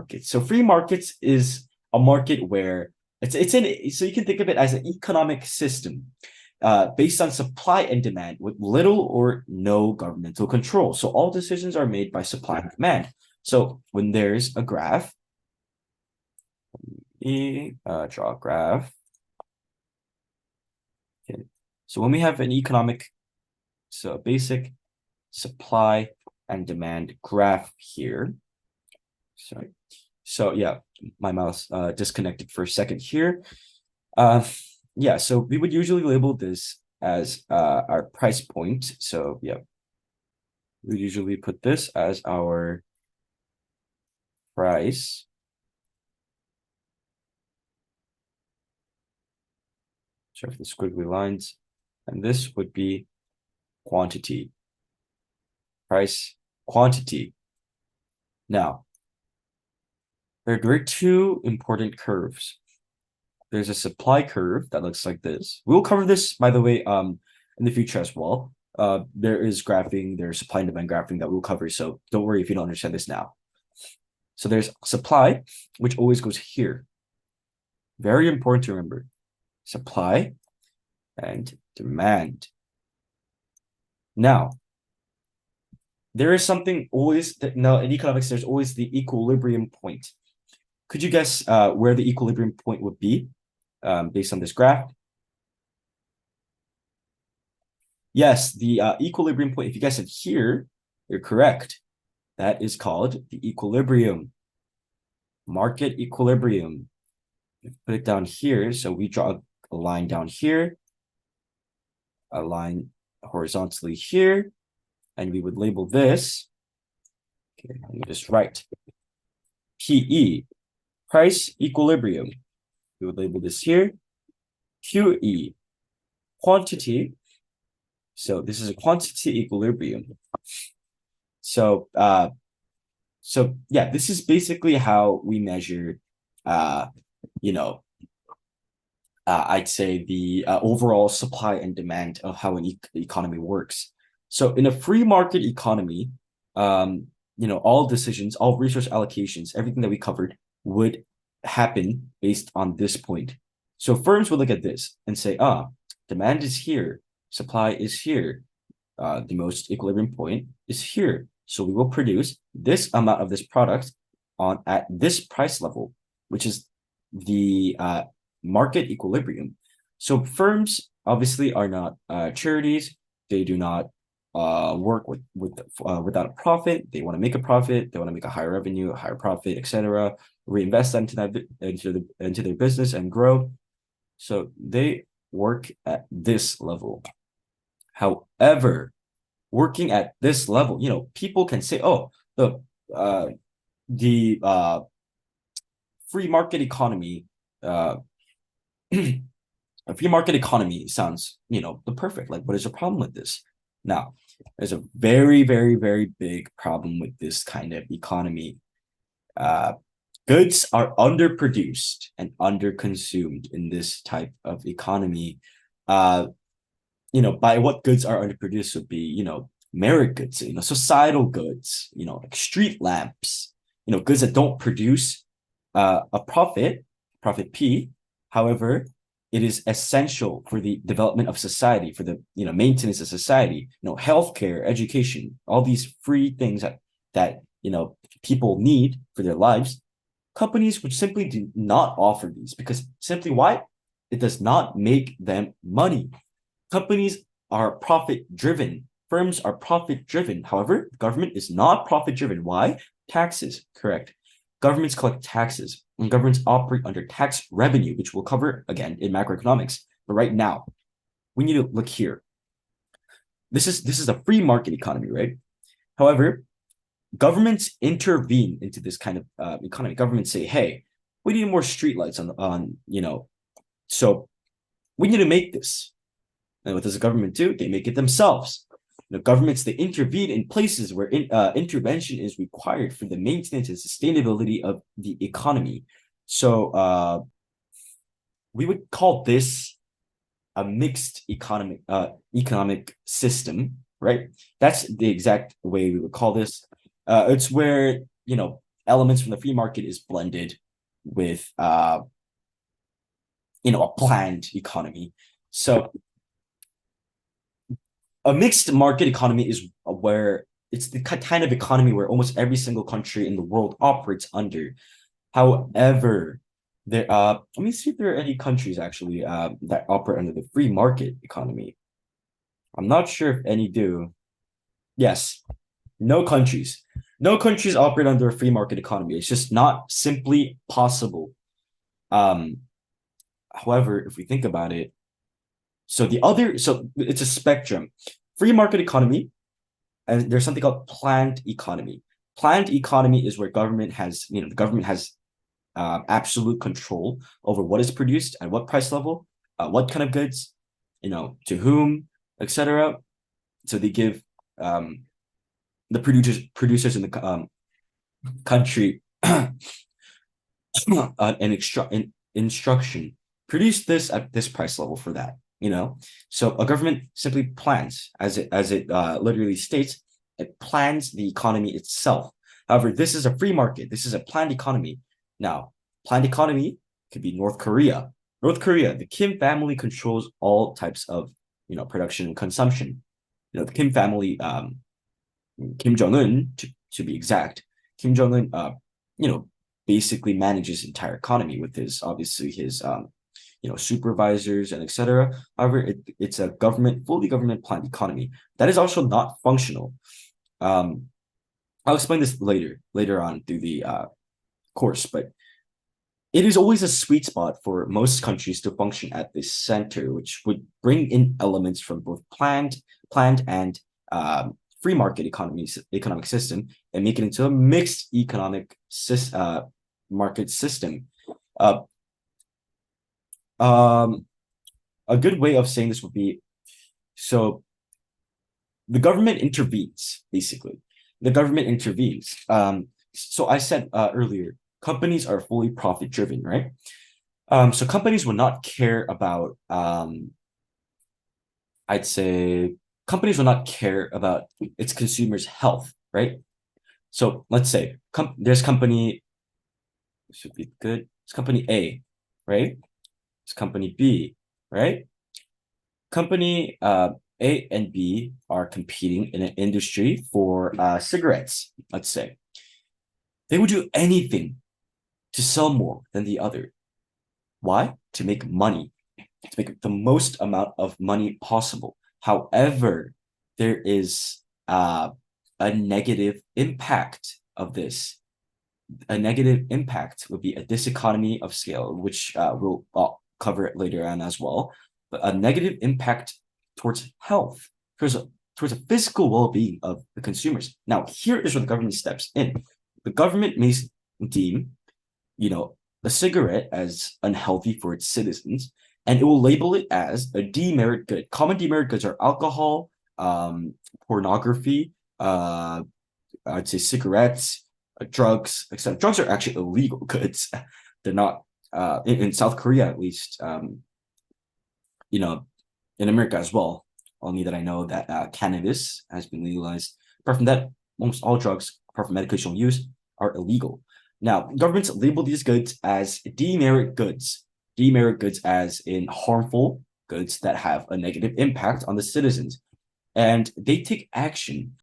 markets. So free markets is a market where so you can think of it as an economic system based on supply and demand with little or no governmental control. So all decisions are made by supply and demand. So when there's a graph, draw a graph. Okay. So when we have an basic supply and demand graph here. Sorry. So yeah, my mouse disconnected for a second here. Yeah, so we would usually label this as our price point. So yeah, we usually put this as our price. Check the squiggly lines. And this would be quantity. Price, quantity. Now, there are two important curves. There's a supply curve that looks like this. We'll cover this, by the way, in the future as well. There is graphing, there's supply and demand graphing that we'll cover. So don't worry if you don't understand this now. So there's supply, which always goes here. Very important to remember. Supply and demand. Now, there is something always that now in economics, there's always the equilibrium point. Could you guess where the equilibrium point would be based on this graph? Yes, the equilibrium point, if you guess it here, you're correct. That is called the equilibrium, market equilibrium. Put it down here. So we draw a line down here, a line horizontally here, and we would label this. Okay, let me just write PE, price equilibrium. We would label this here. QE, quantity. So this is a quantity equilibrium. So yeah, this is basically how we measure, I'd say the overall supply and demand of how an economy works. So in a free market economy, all decisions, all resource allocations, everything that we covered would happen based on this point. So firms would look at this and say, demand is here, supply is here, the most equilibrium point is here. So we will produce this amount of this product at this price level, which is the market equilibrium. So firms obviously are not charities. They do not work without a profit. They want to make a profit. They want to make a higher revenue, a higher profit, etc. Reinvest that into their business and grow. So they work at this level. However, working at this level, people can say, "Oh, the free market economy." A free market economy sounds, the perfect. Like, what is the problem with this? Now, there's a very, very, very big problem with this kind of economy. Goods are underproduced and underconsumed in this type of economy. By what goods are underproduced would be, merit goods, societal goods, like street lamps, goods that don't produce a profit P. However, it is essential for the development of society, for the maintenance of society, healthcare, education, all these free things that people need for their lives. Companies would simply do not offer these because simply why? It does not make them money. Companies are profit-driven. Firms are profit-driven. However, government is not profit-driven. Why? Taxes, correct. Governments collect taxes, and governments operate under tax revenue, which we'll cover again in macroeconomics. But right now, we need to look here. This is a free market economy, right? However, governments intervene into this kind of economy. Governments say, "Hey, we need more streetlights so we need to make this." And what does the government do? They make it themselves. Governments, they intervene in places where intervention is required for the maintenance and sustainability of the economy. So we would call this a mixed economic system, right? That's the exact way we would call this. It's where, elements from the free market is blended with a planned economy. So a mixed market economy is where it's the kind of economy where almost every single country in the world operates under. However, let me see if there are any countries actually that operate under the free market economy. I'm not sure if any do. Yes, no countries. No countries operate under a free market economy. It's just not simply possible. However, if we think about it, so it's a spectrum. Free market economy, and there's something called planned economy. Planned economy is where the government has absolute control over what is produced at what price level, what kind of goods, to whom, etc. So they give the producers in the country an instruction: produce this at this price level for that. So a government simply plans, as it literally states, it plans the economy itself. However, this is a free market. This is a planned economy. Now, planned economy could be North Korea. North Korea, the Kim family controls all types of production and consumption. The Kim family, Kim Jong-un, to be exact, Kim Jong-un, basically manages the entire economy with his supervisors and etc. However, it's a fully government planned economy that is also not functional. I'll explain this later on through the course, but it is always a sweet spot for most countries to function at this center, which would bring in elements from both planned and free market economic system, and make it into a mixed market system. A good way of saying this would be, so the government intervenes, basically. The government intervenes. So I said earlier, companies are fully profit driven, right? So companies will not care about, I'd say, companies will not care about its consumers' health, right? So let's say there's company, should be good. It's company A, right? It's company B, right? Company A and B are competing in an industry for cigarettes, let's say. They would do anything to sell more than the other. Why? To make money, to make the most amount of money possible. However, there is a negative impact of this. A negative impact would be a diseconomy of scale, which we'll cover it later on as well. But a negative impact towards health, towards a physical well-being of the consumers. Now, here is where the government steps in. The government may deem, a cigarette as unhealthy for its citizens, and it will label it as a demerit good. Common demerit goods are alcohol, pornography, I'd say cigarettes, drugs, etc. Drugs are actually illegal goods. They're not in South Korea, at least. In America as well. Only that I know that cannabis has been legalized. Apart from that, almost all drugs, apart from medicational use, are illegal. Now, governments label these goods as demerit goods. Demerit goods as in harmful goods that have a negative impact on the citizens. And they take action